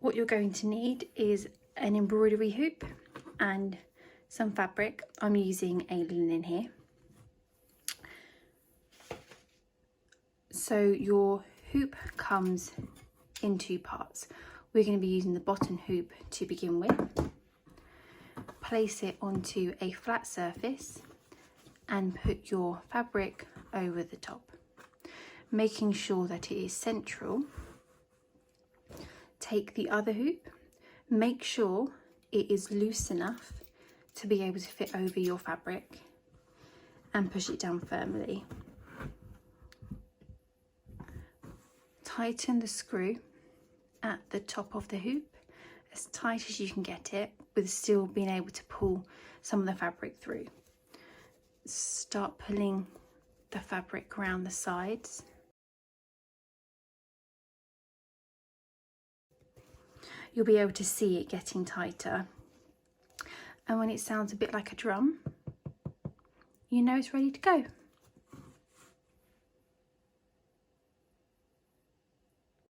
What you're going to need is an embroidery hoop and some fabric. I'm using a linen here. So your hoop comes in two parts. We're going to be using the bottom hoop to begin with. Place it onto a flat surface and put your fabric over the top, making sure that it is central. Take the other hoop, make sure it is loose enough to be able to fit over your fabric, and push it down firmly. Tighten the screw at the top of the hoop as tight as you can get it, with still being able to pull some of the fabric through. Start pulling the fabric around the sides. You'll be able to see it getting tighter. And when it sounds a bit like a drum, you know it's ready to go.